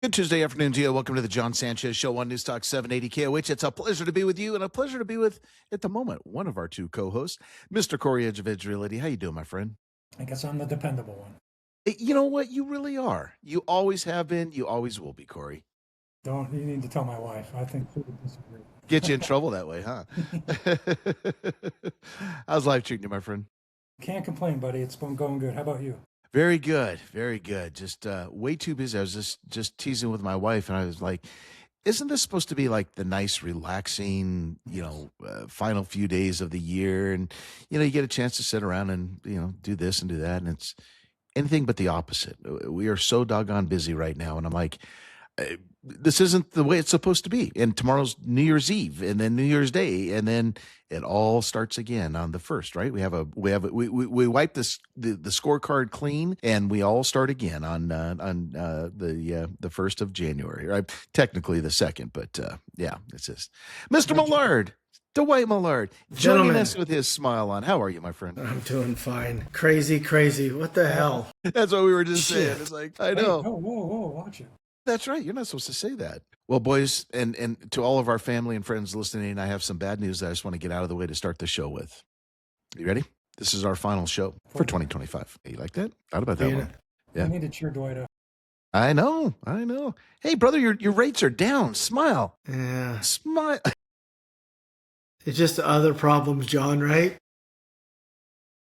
Good Tuesday afternoon to you. Welcome to the Jon Sanchez Show on News Talk 780 KOH. It's a pleasure to be with you and a pleasure to be with, at the moment, one of our two co-hosts, Mr. Cory Edge of Edge Realty. How you doing, my friend? I guess I'm the dependable one. You know what? You really are. You always have been. You always will be, Cory. You need to tell my wife. I think she would disagree. Get you in trouble that way, huh? How's life treating you, my friend? Can't complain, buddy. It's been going good. How about you? Very good. Very good. Just way too busy. I was just teasing with my wife, and I was like, isn't this supposed to be like the nice, relaxing, final few days of the year? And, you get a chance to sit around and, do this and do that. And it's anything but the opposite. We are so doggone busy right now. And I'm like, this isn't the way it's supposed to be. And tomorrow's New Year's Eve, and then New Year's Day, and then it all starts again on the 1st, right? We wipe the scorecard clean, and we all start again on the 1st of January, right? Technically the 2nd, but yeah, it's just Mr. Millard. Dwight Millard, joining us with his smile on. How are you, my friend? I'm doing fine. Crazy. What the hell? That's what we were just saying. It's like, I know. Hey, whoa, watch it. That's right. You're not supposed to say that. Well, boys, and to all of our family and friends listening, I have some bad news that I just want to get out of the way to start the show with. You ready? This is our final show for 2025. You like that? Thought about that one. Yeah. I need to cheer Dwight up. I know. Hey, brother, your rates are down. Smile. Yeah. Smile. It's just other problems, John, right?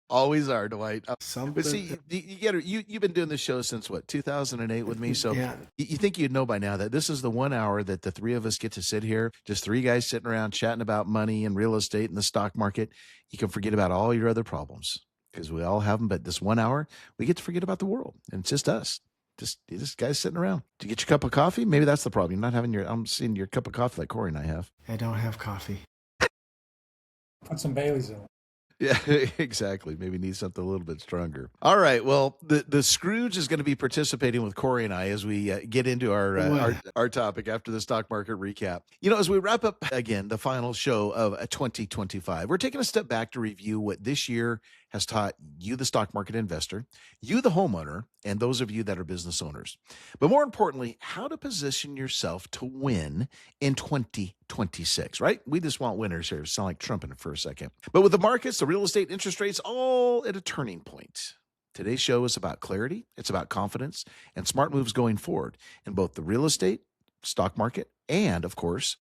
Always are, Dwight. Something. But see, you've been doing this show since what, 2008 with me? So yeah. You think you'd know by now that this is the 1 hour that the three of us get to sit here, just three guys sitting around chatting about money and real estate and the stock market. You can forget about all your other problems because we all have them. But this 1 hour, we get to forget about the world, and it's just us. Just guys sitting around. Do you get your cup of coffee? Maybe that's the problem. You're not having I'm seeing your cup of coffee like Cory and I have. I don't have coffee. Put some Baileys in it. Yeah, exactly. Maybe need something a little bit stronger. All right. Well, the Scrooge is going to be participating with Cory and I as we get into our topic after the stock market recap. As we wrap up again the final show of 2025, we're taking a step back to review what this year has taught you, the stock market investor, you, the homeowner, and those of you that are business owners. But more importantly, how to position yourself to win in 2026, right? We just want winners here. Sound like Trump in it for a second. But with the markets, the real estate, interest rates, all at a turning point. Today's show is about clarity. It's about confidence and smart moves going forward in both the real estate, stock market, and of course,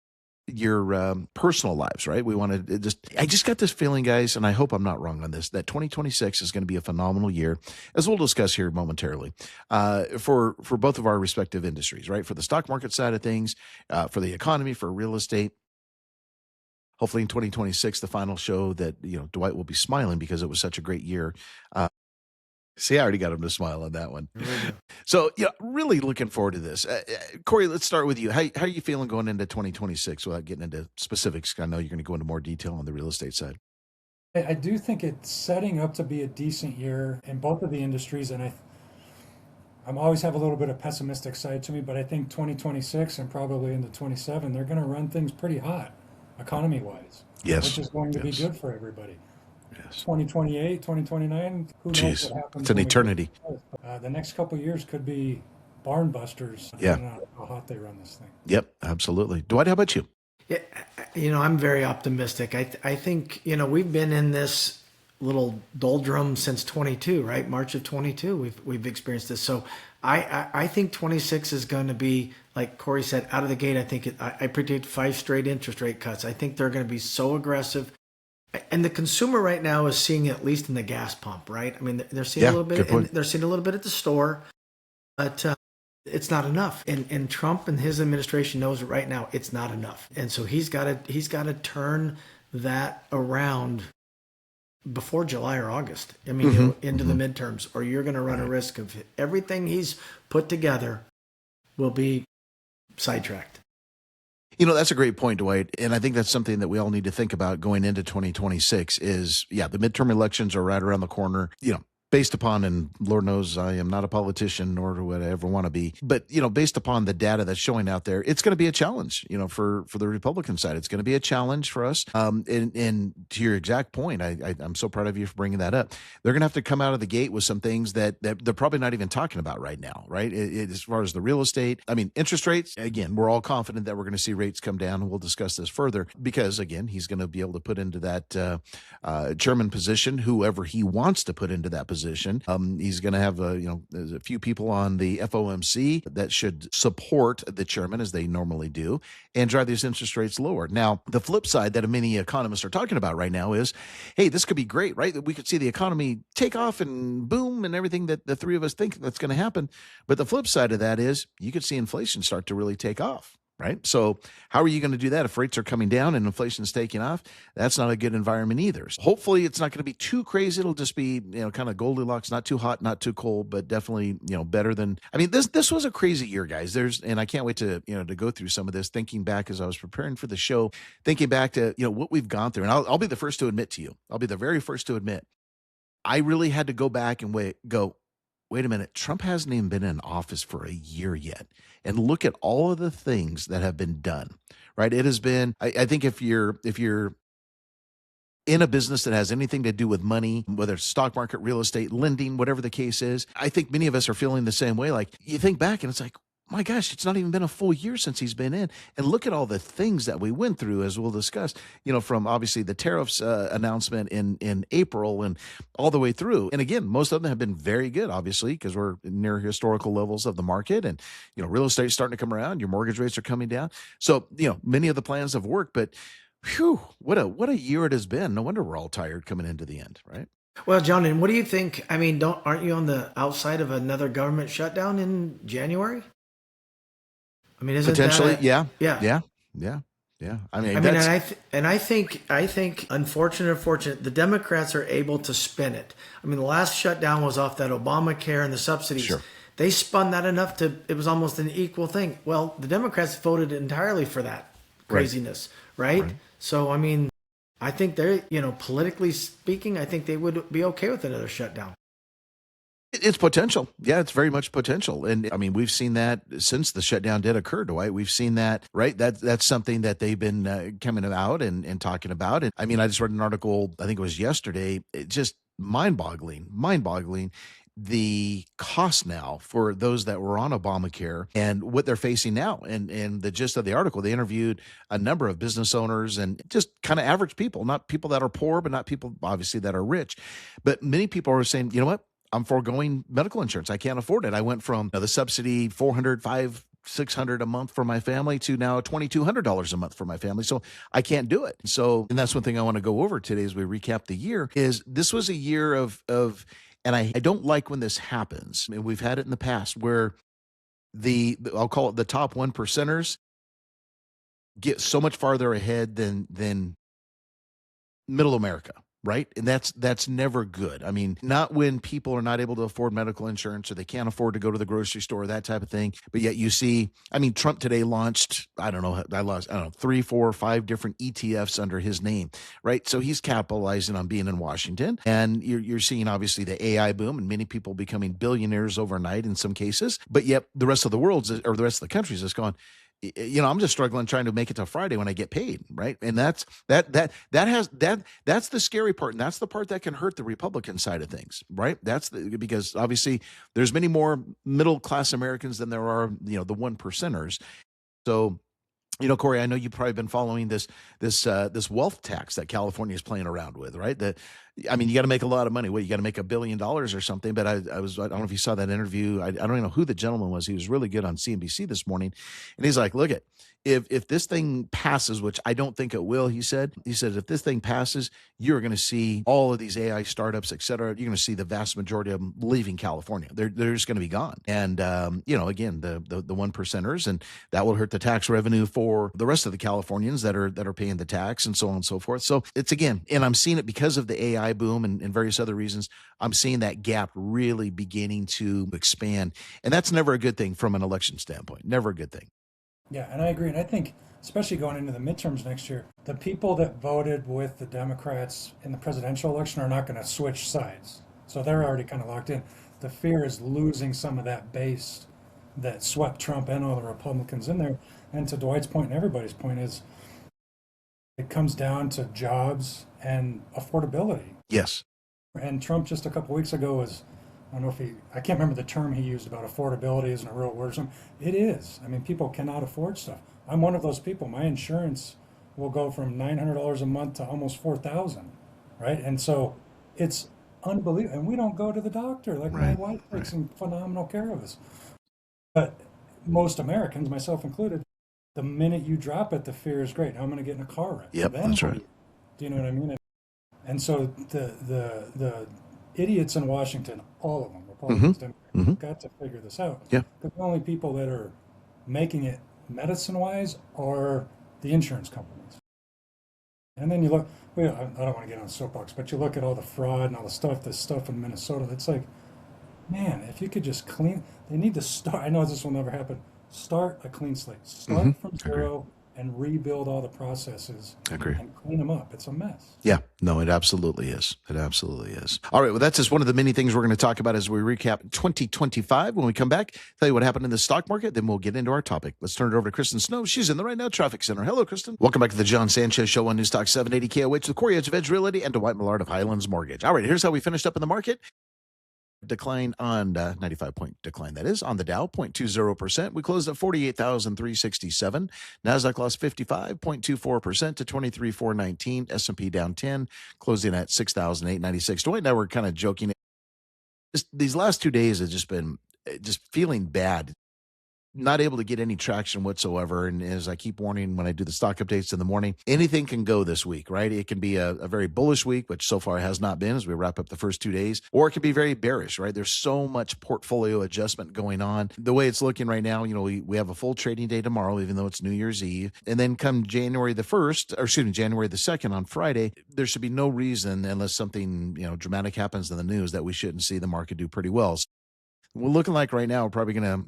your personal lives, right? We want to I just got this feeling, guys, and I hope I'm not wrong on this, that 2026 is going to be a phenomenal year, as we'll discuss here momentarily, for both of our respective industries, right? For the stock market side of things, for the economy, for real estate. Hopefully in 2026, the final show that, Dwight will be smiling because it was such a great year. See, I already got him to smile on that one. So, really looking forward to this. Cory, let's start with you. How are you feeling going into 2026 without getting into specifics? I know you're going to go into more detail on the real estate side. I do think it's setting up to be a decent year in both of the industries, and I'm always have a little bit of pessimistic side to me, but I think 2026 and probably into 27, they're going to run things pretty hot, economy-wise. Yes. Which is going to be good for everybody. Yes. 2028, 2029, who knows what happens. It's an eternity. The next couple of years could be barn busters. Yeah. Depending on how hot they run this thing. Yep, absolutely. Dwight, how about you? Yeah, I'm very optimistic. I think, we've been in this little doldrum since 22, right? March of 22, we've experienced this. So I think 26 is going to be, like Cory said, out of the gate. I predict 5 straight interest rate cuts. I think they're going to be so aggressive. And the consumer right now is seeing it, at least in the gas pump, right? I mean, they're seeing a little bit, and they're seeing a little bit at the store, but it's not enough. And Trump and his administration knows right now it's not enough. And so he's got to turn that around before July or August. I mean, into the midterms, or you're going to run a risk of everything he's put together will be sidetracked. That's a great point, Dwight. And I think that's something that we all need to think about going into 2026 is, the midterm elections are right around the corner. based upon, and Lord knows I am not a politician nor would I ever want to be, but based upon the data that's showing out there, it's going to be a challenge, for the Republican side. It's going to be a challenge for us. And to your exact point, I'm so proud of you for bringing that up. They're going to have to come out of the gate with some things that they're probably not even talking about right now, right? As far as the real estate, interest rates, again, we're all confident that we're going to see rates come down, and we'll discuss this further because, again, he's going to be able to put into that chairman position whoever he wants to put into that position. He's going to have there's a few people on the FOMC that should support the chairman as they normally do and drive these interest rates lower. Now, the flip side that many economists are talking about right now is, hey, this could be great, right? That we could see the economy take off and boom and everything that the three of us think that's going to happen. But the flip side of that is you could see inflation start to really take off. Right. So how are you going to do that if rates are coming down and inflation is taking off? That's not a good environment either. So hopefully it's not going to be too crazy. It'll just be, kind of Goldilocks, not too hot, not too cold, but definitely, better than, this was a crazy year, guys. And I can't wait to, to go through some of this, thinking back as I was preparing for the show, thinking back to, what we've gone through. And I'll be the first to admit to you, I'll be the very first to admit, I really had to go back and wait a minute, Trump hasn't even been in office for a year yet. And look at all of the things that have been done, right? It has been, I think if you're in a business that has anything to do with money, whether it's stock market, real estate, lending, whatever the case is, I think many of us are feeling the same way. Like you think back and it's like, my gosh, it's not even been a full year since he's been in. And look at all the things that we went through, as we'll discuss, from obviously the tariffs announcement in April and all the way through. And again, most of them have been very good, obviously, because we're near historical levels of the market and, real estate's starting to come around. Your mortgage rates are coming down. So, many of the plans have worked, but whew, what a year it has been. No wonder we're all tired coming into the end, right? Well, John, and what do you think? Aren't you on the outside of another government shutdown in January? Isn't potentially? That yeah. I think, unfortunate, the Democrats are able to spin it. The last shutdown was off that Obamacare and the subsidies. Sure. They spun that enough it was almost an equal thing. Well, the Democrats voted entirely for that craziness, right? So, I think they're, politically speaking, I think they would be okay with another shutdown. It's potential. Yeah, it's very much potential. And we've seen that since the shutdown did occur, Dwight. We've seen that, right? That's something that they've been coming out and talking about. And I just read an article, I think it was yesterday, just mind-boggling, the cost now for those that were on Obamacare and what they're facing now. And the gist of the article, they interviewed a number of business owners and just kind of average people, not people that are poor, but not people obviously that are rich. But many people are saying, you know what? I'm foregoing medical insurance. I can't afford it. I went from the subsidy, $400, $500, $600 a month for my family to now $2,200 a month for my family. So I can't do it. So, and that's one thing I want to go over today as we recap the year is this was a year of and I don't like when this happens. We've had it in the past where I'll call it the top 1%ers get so much farther ahead than middle America. Right. And that's never good. Not when people are not able to afford medical insurance or they can't afford to go to the grocery store, that type of thing. But yet you see, Trump today launched, 3, 4, 5 different ETFs under his name. Right. So he's capitalizing on being in Washington. And you're seeing obviously the AI boom and many people becoming billionaires overnight in some cases. But yet the rest of the world or the rest of the country is just going, I'm just struggling trying to make it to Friday when I get paid, right? And that's the scary part, and that's the part that can hurt the Republican side of things, right? Because obviously there's many more middle class Americans than there are, the 1%ers. So, Cory, I know you've probably been following this wealth tax that California is playing around with, right? You got to make a lot of money. You got to make $1 billion or something. But I don't know if you saw that interview. I don't even know who the gentleman was. He was really good on CNBC this morning. And he's like, look if this thing passes, which I don't think it will, he said, if this thing passes, you're going to see all of these AI startups, et cetera. You're going to see the vast majority of them leaving California. They're just going to be gone. And, again, the 1%ers, and that will hurt the tax revenue for the rest of the Californians that are paying the tax and so on and so forth. So it's again, and I'm seeing it because of the AI boom and various other reasons. I'm seeing that gap really beginning to expand. And that's never a good thing from an election standpoint. Never a good thing. Yeah, and I agree. And I think, especially going into the midterms next year, the people that voted with the Democrats in the presidential election are not going to switch sides. So they're already kind of locked in. The fear is losing some of that base that swept Trump and all the Republicans in there. And to Dwight's point and everybody's point is it comes down to jobs and affordability. Yes. And Trump just a couple weeks ago was, I don't know if I can't remember the term he used about affordability isn't a real word or something. It is. I mean, people cannot afford stuff. I'm one of those people. My insurance will go from $900 a month to almost 4,000, right? And so it's unbelievable. And we don't go to the doctor. Like my wife takes some phenomenal care of us. But most Americans, myself included, the minute you drop it, the fear is great. Now I'm going to get in a car wreck. Yep, Then that's what right. do you know what I mean? And so the idiots in Washington, all of them, Republicans, Democrats, got to figure this out. Yeah. The only people that are making it medicine-wise are the insurance companies. And then you look, well, I don't want to get on a soapbox, but you look at all the fraud and all this stuff in Minnesota. It's like, man, if you could just they need to start. I know this will never happen. Start a clean slate. Start from zero and rebuild all the processes. Agree. And clean them up. It's a mess. Yeah, no, it absolutely is. It absolutely is. All right, well, that's just one of the many things we're going to talk about as we recap 2025. When we come back, tell you what happened in the stock market, then we'll get into our topic. Let's turn it over to Kristen Snow. She's in the Right Now Traffic Center. Hello, Kristen. Welcome back to the Jon Sanchez Show on Newstalk 780 KOH with Cory Edge of Edge Realty and Dwight Millard of Highlands Mortgage. All right, here's how we finished up in the market. Decline on 95-point decline, that is, on the Dow, 0.20%. We closed at 48,367. NASDAQ lost 55.24% to 23,419. S&P down 10, closing at 6,896. Dwight and I were kind of joking. These last 2 days have just been just feeling bad. Not able to get any traction whatsoever. And as I keep warning when I do the stock updates in the morning, anything can go this week, right? It can be a very bullish week, which so far has not been as we wrap up the first 2 days, or it can be very bearish, right? There's so much portfolio adjustment going on. The way it's looking right now, we have a full trading day tomorrow, even though it's New Year's Eve. And then come January the 2nd on Friday, there should be no reason, unless something, dramatic happens in the news, that we shouldn't see the market do pretty well. So we're looking like right now, we're probably going to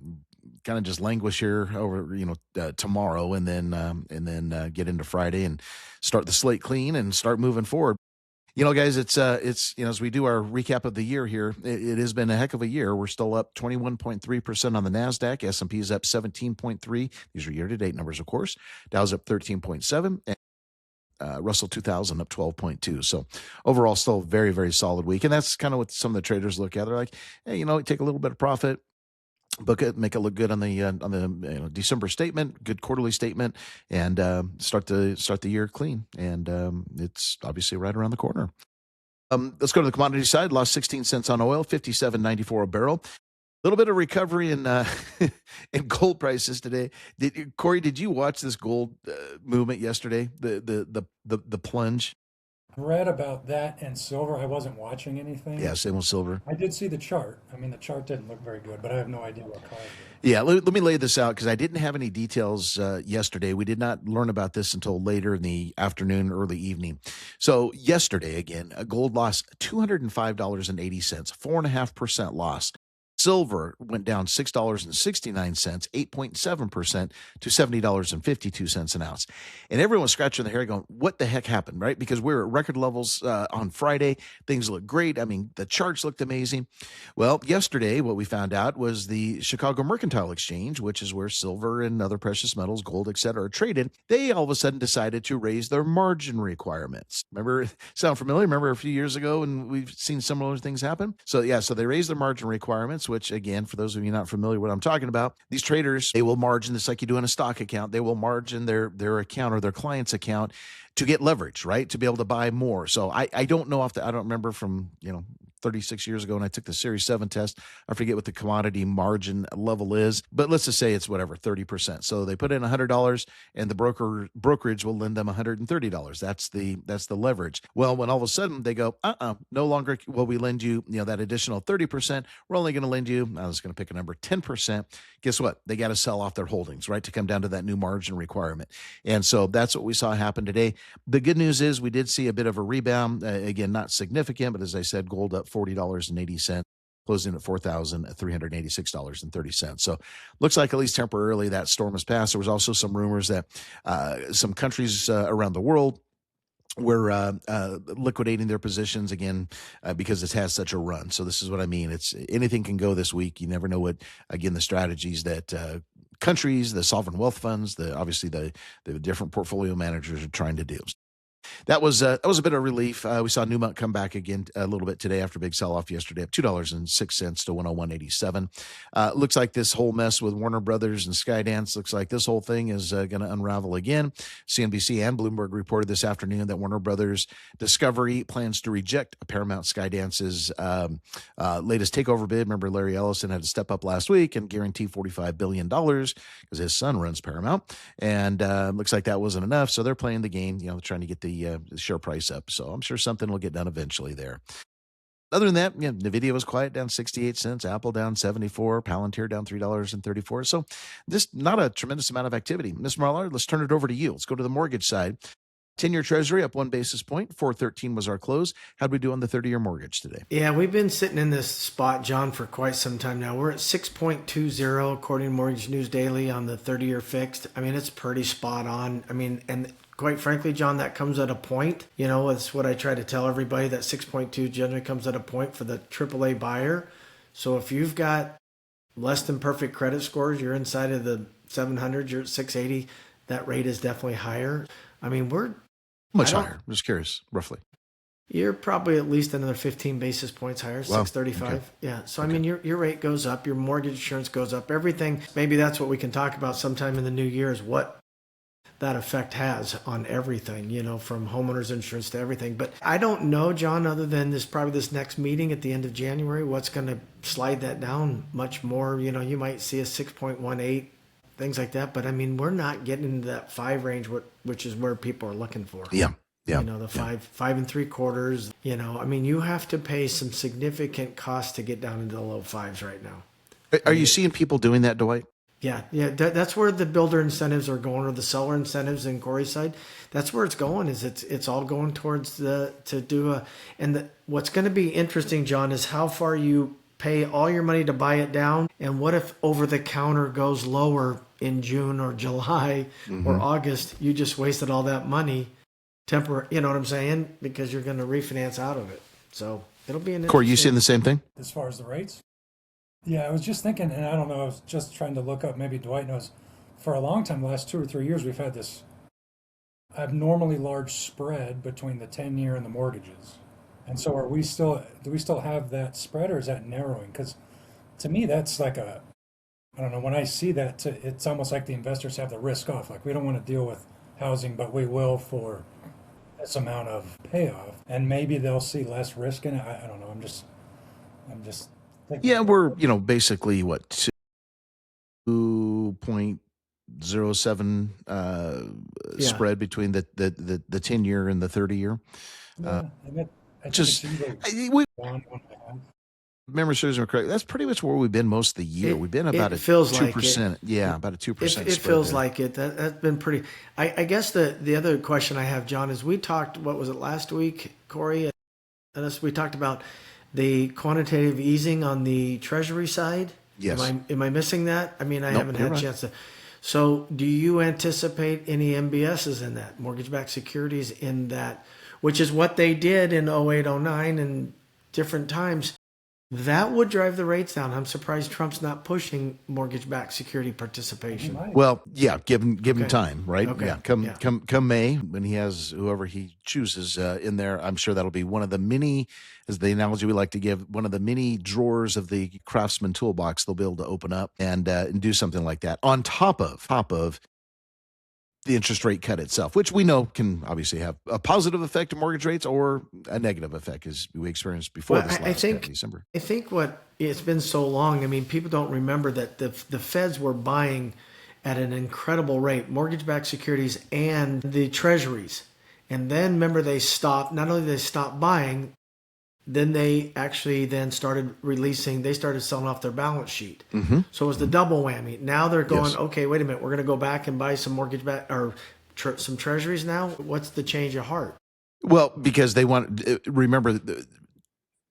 kind of just languish here over tomorrow, and then get into Friday and start the slate clean and start moving forward. Guys, it's as we do our recap of the year here, it has been a heck of a year. We're still up 21.3% on the NASDAQ. S&P is up 17.3. These are year-to-date numbers, of course. Dow's up 13.7. And Russell 2000 up 12.2. So overall, still a very, very solid week. And that's kind of what some of the traders look at. They're like, hey, take a little bit of profit, book it, make it look good on the December statement, good quarterly statement, and start the year clean. And it's obviously right around the corner. Let's go to the commodity side. Lost 16 cents on oil, $57.94 a barrel. A little bit of recovery in in gold prices today. Cory, did you watch this gold movement yesterday? The plunge. Read about that and silver. I wasn't watching anything. Yeah, same with silver. I did see the chart. I mean, the chart didn't look very good, but I have no idea what caused it. Yeah, let me lay this out because I didn't have any details yesterday. We did not learn about this until later in the afternoon, early evening. So yesterday, again, gold lost $205.80, 4.5% loss. Silver went down $6.69, 8.7% to $70.52 an ounce. And everyone was scratching their hair going, what the heck happened, right? Because we were at record levels on Friday. Things looked great. I mean, the charts looked amazing. Well, yesterday, what we found out was the Chicago Mercantile Exchange, which is where silver and other precious metals, gold, et cetera, are traded. They all of a sudden decided to raise their margin requirements. Remember, sound familiar? Remember a few years ago and we've seen similar things happen? So they raised their margin requirements, which again, for those of you not familiar with what I'm talking about, these traders, they will margin this like you do in a stock account. They will margin their account or their client's account to get leverage, right? To be able to buy more. So I don't know I don't remember from, 36 years ago when I took the Series 7 test. I forget what the commodity margin level is, but let's just say it's whatever, 30%. So they put in $100 and the brokerage will lend them $130. That's the leverage. Well, when all of a sudden they go, no longer will we lend you, that additional 30%. We're only going to lend you, I was going to pick a number, 10%. Guess what? They got to sell off their holdings, right? To come down to that new margin requirement. And so that's what we saw happen today. The good news is we did see a bit of a rebound. Again, not significant, but as I said, gold up $40.80, closing at $4,386.30. So looks like at least temporarily that storm has passed. There was also some rumors that some countries around the world were liquidating their positions again because it has such a run. So this is what I mean. It's anything can go this week. You never know what, again, the strategies that countries, the sovereign wealth funds, obviously the different portfolio managers are trying to do. That was a bit of relief. We saw Newmont come back again a little bit today after a big sell-off yesterday, up $2.06 to 101.87. Looks like this whole mess with Warner Brothers and Skydance looks like this whole thing is going to unravel again. CNBC and Bloomberg reported this afternoon that Warner Brothers Discovery plans to reject Paramount Skydance's latest takeover bid. Remember, Larry Ellison had to step up last week and guarantee $45 billion because his son runs Paramount. And looks like that wasn't enough. So they're playing the game, trying to get the share price up. So I'm sure something will get done eventually there. Other than that, NVIDIA was quiet, down 68 cents, Apple down 74, Palantir down $3.34. So just not a tremendous amount of activity. Ms. Marlar, let's turn it over to you. Let's go to the mortgage side. 10-year Treasury up 1 basis point, 4.13 was our close. How'd we do on the 30-year mortgage today? Yeah, we've been sitting in this spot, John, for quite some time now. We're at 6.20 according to Mortgage News Daily on the 30-year fixed. I mean, it's pretty spot on. I mean, and quite frankly, John, that comes at a point. It's what I try to tell everybody, that 6.2 generally comes at a point for the AAA buyer. So if you've got less than perfect credit scores, you're inside of the 700, you're at 680, that rate is definitely higher. I mean, we're much higher. I'm just curious, roughly. You're probably at least another 15 basis points higher, wow. 635. Okay. Yeah. So, okay. I mean, your rate goes up, your mortgage insurance goes up, everything. Maybe that's what we can talk about sometime in the new year is what that effect has on everything, from homeowners insurance to everything. But I don't know, John, other than this next meeting at the end of January, what's going to slide that down much more. You might see a 6.18, things like that. But I mean, we're not getting into that 5 range, which is where people are looking for. Yeah. Yeah. The 5.75. I mean, you have to pay some significant costs to get down into the low 5s right now. Are you seeing people doing that, Dwight? Yeah. That's where the builder incentives are going, or the seller incentives in Cory's side. That's where it's going. It's all going towards what's going to be interesting, John, is how far you pay all your money to buy it down, and what if over the counter goes lower in June or July or August? You just wasted all that money. You know what I'm saying? Because you're going to refinance out of it. So it'll be an Cory, you seeing the same thing? As far as the rates? Yeah, I was just thinking, and I don't know, I was just trying to look up, maybe Dwight knows, for a long time, the last 2 or 3 years, we've had this abnormally large spread between the 10-year and the mortgages. And so do we still have that spread, or is that narrowing? Because to me, that's like I don't know, when I see that, it's almost like the investors have the risk off. Like, we don't want to deal with housing, but we will for this amount of payoff. And maybe they'll see less risk in it. I don't know. I'm just thinking. Yeah, we're, basically, what, 2.07 spread between the 10-year and the 30-year. Memory serves me correct. That's pretty much where we've been most of the year. We've been about 2%. Yeah, about a 2%. It feels like it. That's been pretty. I guess the other question I have, John, is we talked. What was it last week, Cory? And we talked about the quantitative easing on the Treasury side. Yes. Am I missing that? I mean, I haven't had a chance to. So, do you anticipate any MBSs in that, mortgage-backed securities in that, which is what they did in 08, 09 and different times? That would drive the rates down. I'm surprised Trump's not pushing mortgage-backed security participation. Well, yeah, give him time, right? Okay. Yeah, come May, when he has whoever he chooses in there, I'm sure that'll be one of the many, as the analogy we like to give, one of the many drawers of the Craftsman toolbox they'll be able to open up and do something like that on top of the interest rate cut itself, which we know can obviously have a positive effect on mortgage rates or a negative effect, as we experienced before this last December. I think it's been so long. I mean, people don't remember that the Feds were buying at an incredible rate, mortgage-backed securities and the treasuries. And then remember they stopped, not only they stopped buying, then they actually started selling off their balance sheet. Mm-hmm. So it was the double whammy. Now they're going, okay, wait a minute, we're going to go back and buy some mortgage back or some treasuries now. What's the change of heart? Well, because they want, remember,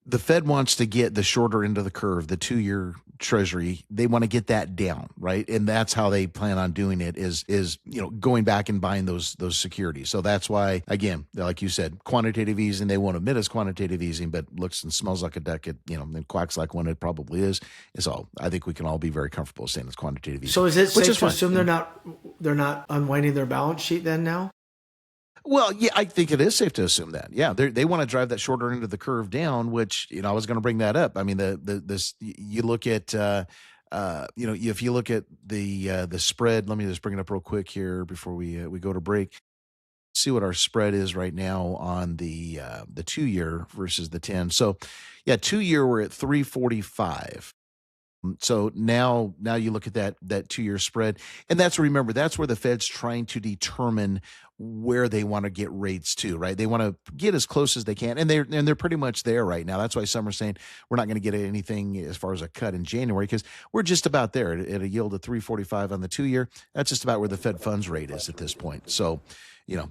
the Fed wants to get the shorter end of the curve, the 2-year treasury. They want to get that down, right? And that's how they plan on doing it is going back and buying those securities. So that's why, again, like you said, quantitative easing, they won't admit it's quantitative easing, but looks and smells like a duck, and quacks like one, it probably is. So I think we can all be very comfortable saying it's quantitative easing. So is it safe to assume they're not unwinding their balance sheet then now? Well, yeah, I think it is safe to assume that. Yeah, they want to drive that shorter end of the curve down, which I was going to bring that up. I mean, you look at if you look at the spread. Let me just bring it up real quick here before we go to break. See what our spread is right now on the 2-year versus the 10. So, yeah, 2-year we're at 345. So now you look at that 2-year spread, and that's where the Fed's trying to determine where they want to get rates to, right? They want to get as close as they can, and they're pretty much there right now. That's why some are saying we're not going to get anything as far as a cut in January because we're just about there at a yield of 345 on the 2-year. That's just about where the Fed funds rate is at this point. So,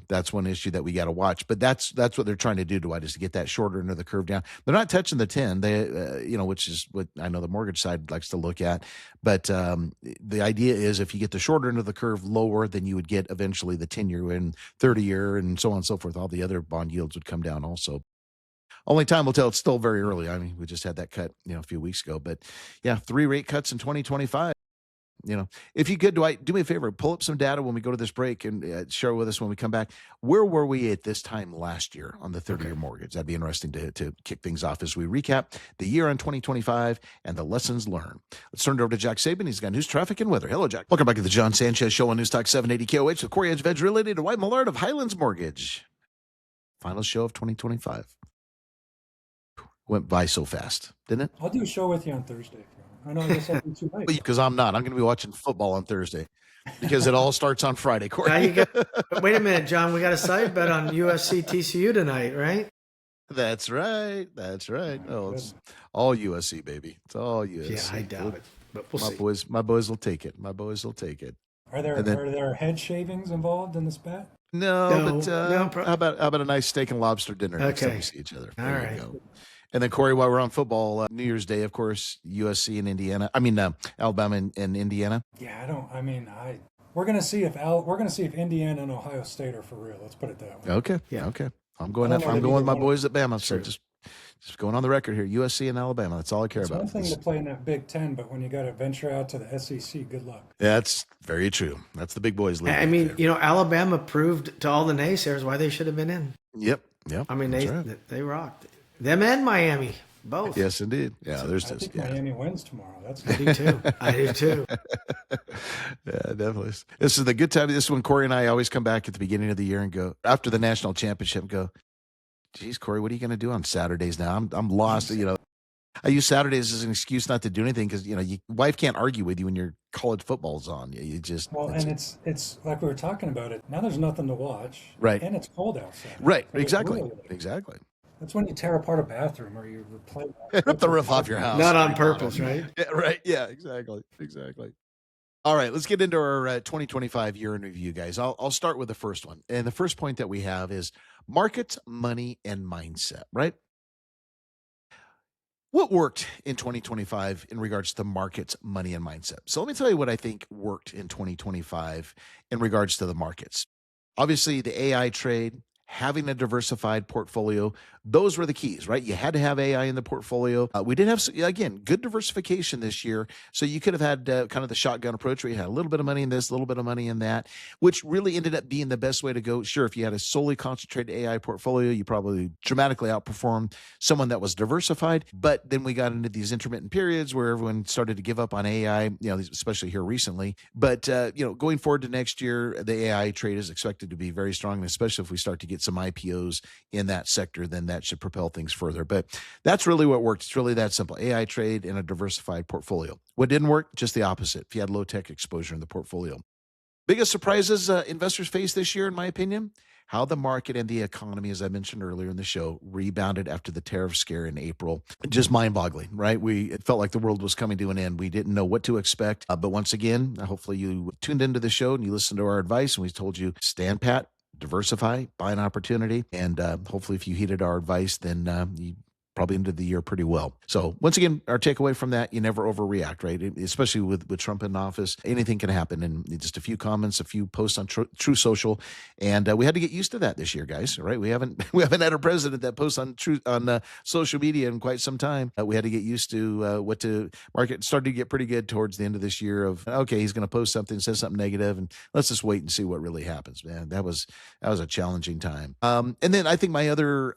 that's one issue that we got to watch. But that's what they're trying to do, Dwight, is to get that shorter end of the curve down. They're not touching the 10, which is what I know the mortgage side likes to look at. But the idea is if you get the shorter end of the curve lower, then you would get eventually the 10-year and 30-year and so on and so forth. All the other bond yields would come down also. Only time will tell. It's still very early. I mean, we just had that cut, a few weeks ago. But yeah, 3 rate cuts in 2025. If you could, Dwight, do me a favor, pull up some data when we go to this break and share with us when we come back. Where were we at this time last year on the 30-year mortgage? That'd be interesting to kick things off as we recap the year on 2025 and the lessons learned. Let's turn it over to Jack Saban. He's got news, traffic, and weather. Hello, Jack. Welcome back to the Jon Sanchez Show on News Talk 780 KOH with Cory Edge of Edge Related to Dwight Millard of Highlands Mortgage. Final show of 2025. Went by so fast, didn't it? I'll do a show with you on Thursday. I know I guess I'll be too late. Because I'm not. I'm going to be watching football on Thursday because it all starts on Friday, Cory. Wait a minute, John. We got a side bet on USC TCU tonight, right? That's right. Oh, it's all USC, baby. It's all USC. Yeah, I doubt it. But we'll see. My boys will take it. Are there head shavings involved in this bet? No, but how about a nice steak and lobster dinner next time we see each other? All right. Go. And then, Cory, while we're on football, New Year's Day, of course, USC and Indiana. Alabama and Indiana. Yeah, we're gonna see if Indiana and Ohio State are for real. Let's put it that way. Okay. Yeah. Okay. I'm going with my boys at Bama. So just going on the record here, USC and Alabama. That's all I care about. It's one thing to play in that Big Ten, but when you got to venture out to the SEC, good luck. That's very true. That's the big boys league. I mean, Alabama proved to all the naysayers why they should have been in. Yep. I mean, they rocked. Them and Miami, both. Yes, indeed. Yeah, I think Miami wins tomorrow. I do too. Yeah, definitely. This is the good time. This is when Cory and I always come back at the beginning of the year and go after the national championship. Go, geez, Cory, what are you going to do on Saturdays now? I'm lost. I use Saturdays as an excuse not to do anything because your wife can't argue with you when your college football's on. You just it's like we were talking about it. Now there's nothing to watch, right? And it's cold outside, right? Exactly. That's when you tear apart a bathroom or you rip the roof off your house. Not on purpose, right? Yeah, right. Yeah, exactly. All right, let's get into our 2025 year in review, guys. I'll start with the first one. And the first point that we have is markets, money, and mindset, right? What worked in 2025 in regards to markets, money, and mindset? So let me tell you what I think worked in 2025 in regards to the markets. Obviously, the AI trade, having a diversified portfolio, those were the keys, right? You had to have AI in the portfolio. We did have, again, good diversification this year. So you could have had kind of the shotgun approach where you had a little bit of money in this, a little bit of money in that, which really ended up being the best way to go. Sure, if you had a solely concentrated AI portfolio, you probably dramatically outperformed someone that was diversified. But then we got into these intermittent periods where everyone started to give up on AI, especially here recently. But, going forward to next year, the AI trade is expected to be very strong, and especially if we start to get some IPOs in that sector, then that should propel things further. But that's really what worked. It's really that simple. AI trade in a diversified portfolio. What didn't work? Just the opposite. If you had low tech exposure in the portfolio. Biggest surprises investors faced this year, in my opinion, how the market and the economy, as I mentioned earlier in the show, rebounded after the tariff scare in April. Just mind-boggling, right? It felt like the world was coming to an end. We didn't know what to expect. But once again, hopefully you tuned into the show and you listened to our advice, and we told you, stand pat, diversify, buy an opportunity. And hopefully if you heeded our advice, then probably ended the year pretty well. So once again, our takeaway from that, you never overreact, right? Especially with Trump in office, anything can happen. And just a few comments, a few posts on True Social, and we had to get used to that this year, guys. Right? We haven't had a president that posts on social media in quite some time. We had to get used to what to market. Started to get pretty good towards the end of this year. Of okay, he's going to post something, says something negative, and let's just wait and see what really happens. Man, that was a challenging time. And then I think my other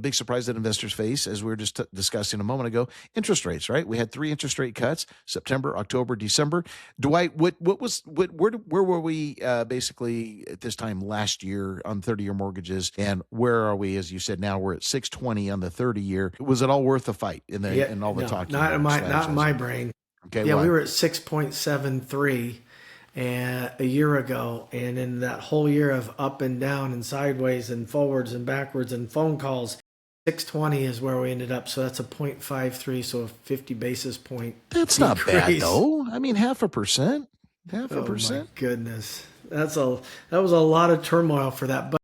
big surprise that investors face, as we were just discussing a moment ago, interest rates, right? We had 3 interest rate cuts, September, October, December. Dwight, where were we basically at this time last year on 30-year mortgages? And where are we, as you said, now we're at 620 on the 30-year. Was it all worth the fight in all the talking? Not in my brain. Okay. Yeah, we were at 6.73 a year ago, and in that whole year of up and down and sideways and forwards and backwards and phone calls, 620 is where we ended up. So that's a 0.53, so a 50 basis point. That's decrease. Not bad though. I mean, 0.5%. 0.5%. Oh my goodness, that was a lot of turmoil for that. But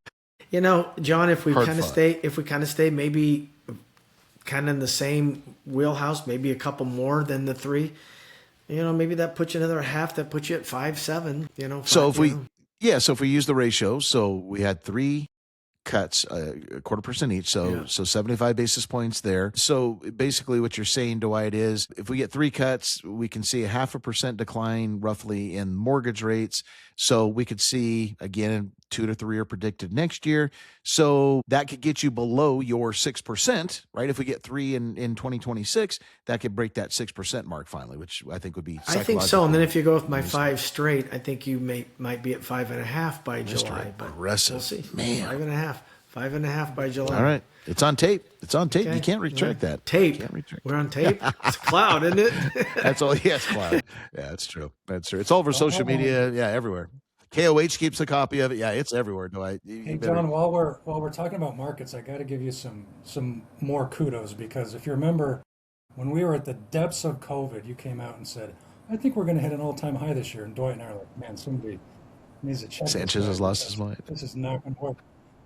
John, if we kind of stay maybe kind of in the same wheelhouse, maybe a couple more than the 3. Maybe that puts you another half. That puts you at 5.7. So if we use the ratio, so we had 3 cuts, a 0.25% each. So 75 basis points there. So basically what you're saying, Dwight, is if we get 3 cuts, we can see a 0.5% decline roughly in mortgage rates. So we could see, again, 2 to 3 are predicted next year. So that could get you below your 6%, right? If we get 3 in 2026, that could break that 6% mark finally, which I think would be I think so. And then if you go with my 5 straight, I think you might be at 5.5 by July. But aggressive. We'll see. Man. 5.5 by July. All right. It's on tape. Okay. You can't retract that. Tape. We're on tape. It's a cloud, isn't it? That's all. Yeah, it's cloud. Yeah, that's true. It's all over social media. Yeah, everywhere. KOH keeps a copy of it. Yeah, it's everywhere. Dwight. Hey, John, while we're talking about markets, I got to give you some more kudos, because if you remember, when we were at the depths of COVID, you came out and said, "I think we're going to hit an all-time high this year." And Dwight and I are like, "Man, somebody needs to check." Sanchez has lost his mind. This is not going to work.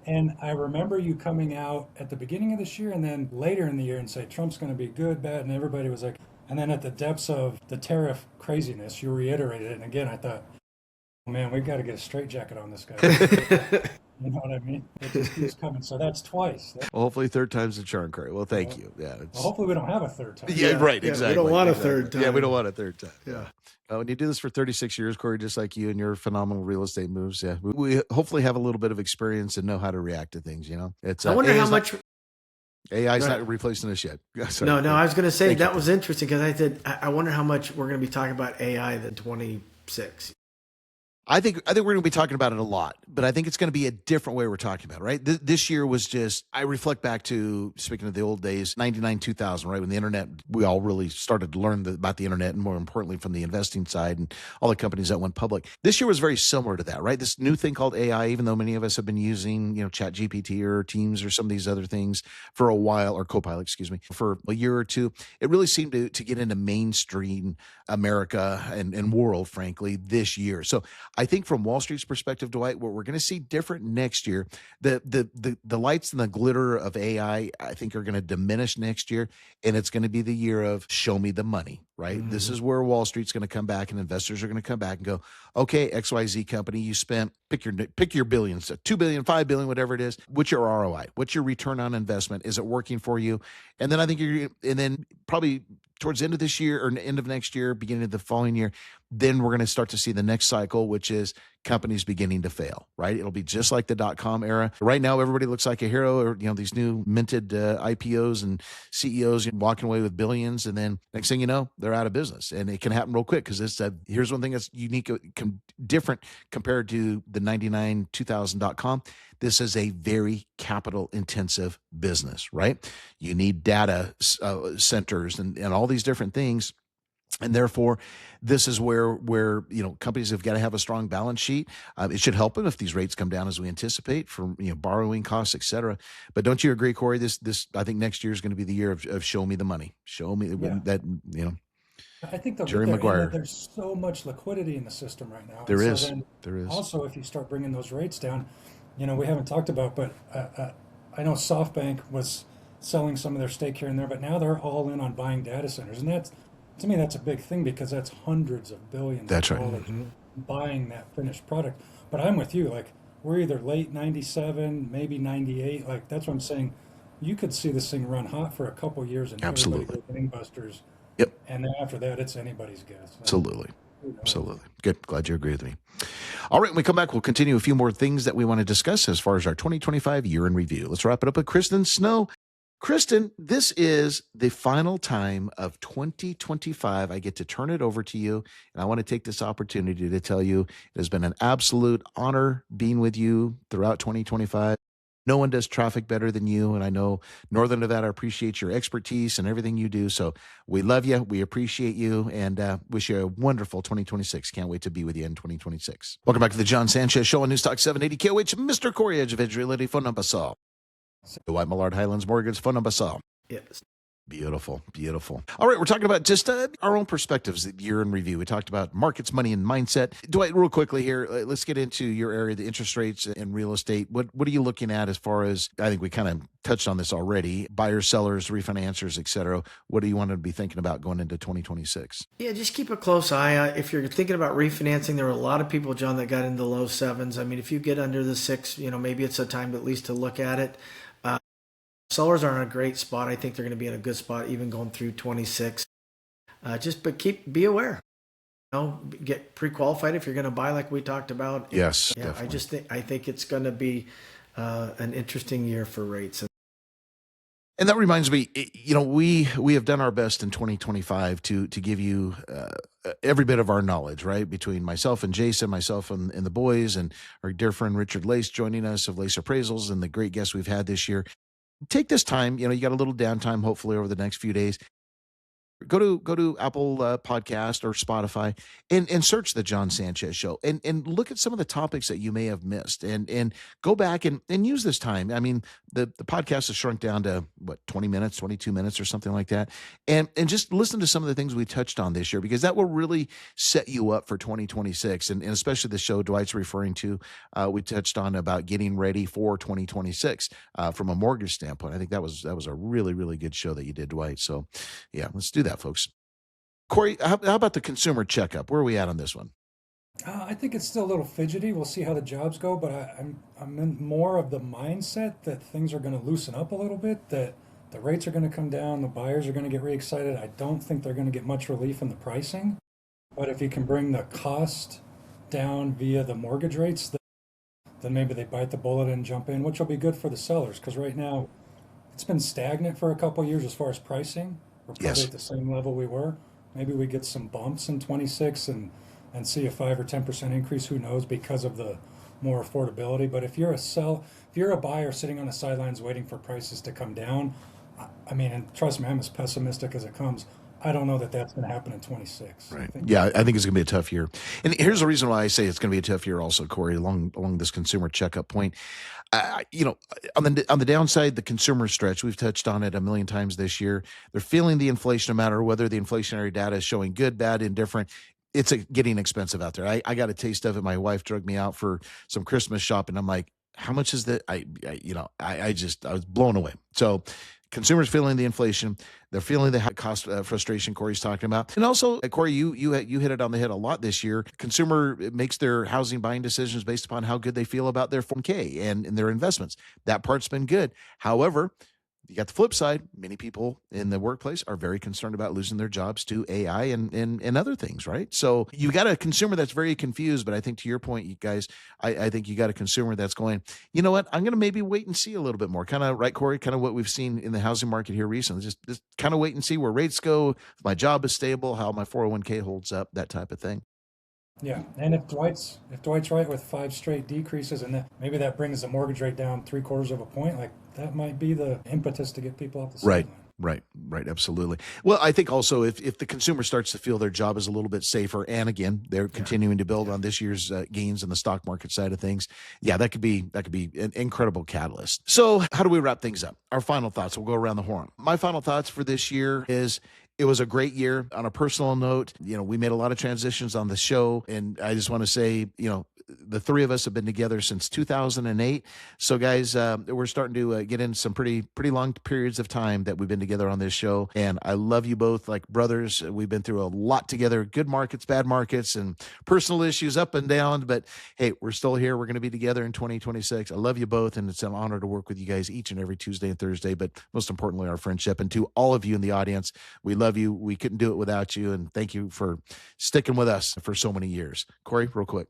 And I remember you coming out at the beginning of this year and then later in the year and say Trump's going to be good, bad, and everybody was like, and then at the depths of the tariff craziness, you reiterated it. And again, I thought, oh, man, we've got to get a straitjacket on this guy. You know what I mean? It just keeps coming. So that's twice. Well, hopefully third time's the charm, Cory. Well, thank you. Yeah. Well, hopefully we don't have a third time. Yeah, right. Exactly. We don't want a third time. Yeah, we don't want a third time. Yeah. When you do this for 36 years, Cory, just like you and your phenomenal real estate moves, we hopefully have a little bit of experience and know how to react to things. It's. I wonder how much AI's not replacing us yet. Sorry. No. I was going to say that was interesting, because I said I wonder how much we're going to be talking about AI in 26. I think we're going to be talking about it a lot, but I think it's going to be a different way we're talking about it, right? This year was just, I reflect back to, speaking of the old days, 99, 2000, right? When the internet, we all really started to learn about the internet, and more importantly from the investing side and all the companies that went public. This year was very similar to that, right? This new thing called AI, even though many of us have been using, Chat GPT or Teams or some of these other things for a while, or Copilot, for a year or two, it really seemed to get into mainstream America and world, frankly, this year. So I think from Wall Street's perspective, Dwight, what we're going to see different next year, the lights and the glitter of AI, I think, are going to diminish next year, and it's going to be the year of show me the money, right? Mm-hmm. This is where Wall Street's going to come back, and investors are going to come back and go, okay, XYZ company, you spent, pick your billions, $2 billion, $5 billion, whatever it is. What's your ROI? What's your return on investment? Is it working for you? And then I think and then probably towards the end of this year or end of next year, beginning of the following year, then we're going to start to see the next cycle, which is companies beginning to fail, right? It'll be just like the dot-com era. Right now, everybody looks like a hero, or, these new minted IPOs and CEOs walking away with billions. And then next thing you know, they're out of business, and it can happen real quick, because here's one thing that's unique, different compared to the 99, 2000 dot-com. This is a very capital intensive business, right? You need data centers and all these different things. And therefore, this is where companies have got to have a strong balance sheet. It should help them if these rates come down as we anticipate, for borrowing costs, et cetera. But don't you agree, Cory? This I think next year is going to be the year of show me the money. Show me that. I think Jerry Maguire. There's so much liquidity in the system right now. There is. Also, if you start bringing those rates down, we haven't talked about, but I know SoftBank was selling some of their stake here and there, but now they're all in on buying data centers. And that's, to me, that's a big thing because that's hundreds of billions That's of right. dollars buying that finished product. But I'm with you, like we're either late 97, maybe 98. Like that's what I'm saying. You could see this thing run hot for a couple years and everybody Absolutely. go gangbusters. Yep. And then after that, it's anybody's guess. Absolutely. Who knows? Absolutely. Good. Glad you agree with me. All right. When we come back, we'll continue a few more things that we want to discuss as far as our 2025 year in review. Let's wrap it up with Kristen Snow. Kristen, this is the final time of 2025. I get to turn it over to you, and I want to take this opportunity to tell you it has been an absolute honor being with you throughout 2025. No one does traffic better than you, and I know Northern Nevada appreciates your expertise and everything you do. So we love you, we appreciate you, and wish you a wonderful 2026. Can't wait to be with you in 2026. Welcome back to the Jon Sanchez Show on News Talk 780 KOH. Mr. Cory Edge of Edge Realty, phone number saw. Dwight Millard, Highlands Mortgage, phone number saw. Yes. Beautiful, beautiful. All right, we're talking about just our own perspectives, the year in review. We talked about markets, money, and mindset. Dwight, real quickly here, let's get into your area, the interest rates and real estate. What are you looking at as far as, I think we kind of touched on this already, buyers, sellers, refinancers, et cetera. What do you want to be thinking about going into 2026? Yeah, just keep a close eye. If you're thinking about refinancing, there are a lot of people, John, that got into low sevens. I mean, if you get under the six, maybe it's a time at least to look at it. Sellers are in a great spot. I think they're going to be in a good spot even going through 26. But be aware. Get pre-qualified if you're going to buy, like we talked about. Yes, yeah. definitely. I think it's going to be an interesting year for rates. And that reminds me, we have done our best in 2025 to give you every bit of our knowledge, right? Between myself and Jason, myself and the boys, and our dear friend Richard Lace joining us of Lace Appraisals, and the great guests we've had this year. Take this time, you got a little downtime, hopefully over the next few days. Go to Apple Podcast or Spotify and search the Jon Sanchez Show and look at some of the topics that you may have missed and go back and use this time. I mean, the podcast has shrunk down to 20 minutes, 22 minutes or something like that. And just listen to some of the things we touched on this year, because that will really set you up for 2026. And especially the show Dwight's referring to, we touched on about getting ready for 2026 from a mortgage standpoint. I think that was a really, really good show that you did, Dwight. So yeah, let's do that, folks. Cory, how about the consumer checkup? Where are we at on this one? I think it's still a little fidgety. We'll see how the jobs go, but I'm in more of the mindset that things are going to loosen up a little bit, that the rates are going to come down, the buyers are going to get re-excited. I don't think they're going to get much relief in the pricing, but if you can bring the cost down via the mortgage rates, then maybe they bite the bullet and jump in, which will be good for the sellers, because right now it's been stagnant for a couple of years as far as pricing. We're probably Yes. at the same level we were. Maybe we get some bumps in 26 and see a 5 or 10% increase. Who knows, because of the more affordability. But if you're a buyer sitting on the sidelines waiting for prices to come down, I mean, and trust me, I'm as pessimistic as it comes. I don't know that that's going to happen in 26. Right. Yeah, I think it's going to be a tough year. And here's the reason why I say it's going to be a tough year also, Cory, along this consumer checkup point. On the downside, the consumer stretch, we've touched on it a million times this year. They're feeling the inflation, no matter whether the inflationary data is showing good, bad, indifferent. It's getting expensive out there. I got a taste of it. My wife drugged me out for some Christmas shopping. I'm like, how much is that? I was blown away. So consumers feeling the inflation. They're feeling the high cost frustration Cory's talking about. And also, Cory, you hit it on the head a lot this year. Consumer makes their housing buying decisions based upon how good they feel about their 401k and their investments. That part's been good. However, you got the flip side. Many people in the workplace are very concerned about losing their jobs to AI and other things, right? So you got a consumer that's very confused, but I think to your point, you guys, I think you got a consumer that's going, you know what, I'm going to maybe wait and see a little bit more. Kind of, right, Cory? Kind of what we've seen in the housing market here recently. Just kind of wait and see where rates go, if my job is stable, how my 401k holds up, that type of thing. Yeah, and if Dwight's right with 5 straight decreases, and maybe that brings the mortgage rate down 3/4 of a point, like that might be the impetus to get people off the sideline. Right, absolutely. Well, I think also if the consumer starts to feel their job is a little bit safer, and again they're continuing to build on this year's gains in the stock market side of things, that could be an incredible catalyst. So how do we wrap things up? Our final thoughts. We'll go around the horn. My final thoughts for this year is, it was a great year. On a personal note, we made a lot of transitions on the show, and I just want to say, the three of us have been together since 2008. So, guys, we're starting to get into some pretty long periods of time that we've been together on this show. And I love you both like brothers. We've been through a lot together, good markets, bad markets, and personal issues up and down. But hey, we're still here. We're going to be together in 2026. I love you both, and it's an honor to work with you guys each and every Tuesday and Thursday. But most importantly, our friendship. And to all of you in the audience, we love you. We couldn't do it without you. And thank you for sticking with us for so many years. Cory, real quick.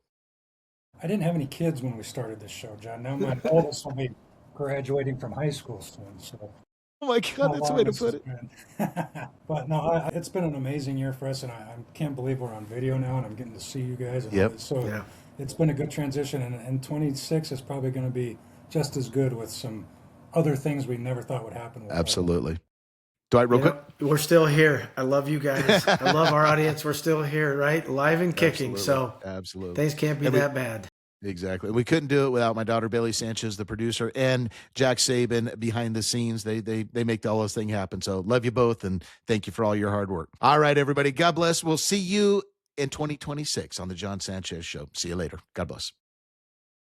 I didn't have any kids when we started this show, John. Now my oldest will be graduating from high school soon. So, oh my God, that's the way to put it. But no, it's been an amazing year for us, and I can't believe we're on video now, and I'm getting to see you guys. And so it's been a good transition, and 26 is probably going to be just as good with some other things we never thought would happen. Absolutely. Dwight, real quick. We're still here. I love you guys. I love our audience. We're still here, right? Live and kicking. Absolutely. Things can't be that bad. Exactly. We couldn't do it without my daughter, Bailey Sanchez, the producer, and Jack Saban behind the scenes. They make all this thing happen. So love you both, and thank you for all your hard work. All right, everybody. God bless. We'll see you in 2026 on the Jon Sanchez Show. See you later. God bless.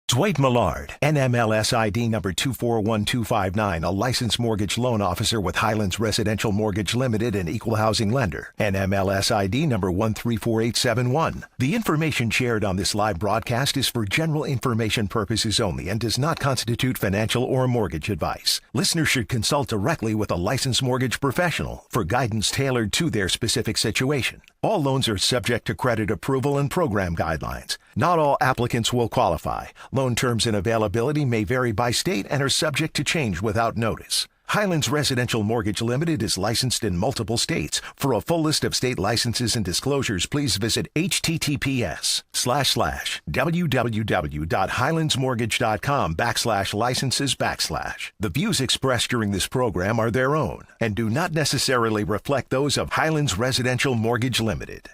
Dwight Millard, NMLS ID number 241259, a licensed mortgage loan officer with Highlands Residential Mortgage Limited and Equal Housing Lender. NMLS ID number 134871. The information shared on this live broadcast is for general information purposes only and does not constitute financial or mortgage advice. Listeners should consult directly with a licensed mortgage professional for guidance tailored to their specific situation. All loans are subject to credit approval and program guidelines. Not all applicants will qualify. Loan terms and availability may vary by state and are subject to change without notice. Highlands Residential Mortgage Limited is licensed in multiple states. For a full list of state licenses and disclosures, please visit https://www.highlandsmortgage.com/licenses/. The views expressed during this program are their own and do not necessarily reflect those of Highlands Residential Mortgage Limited.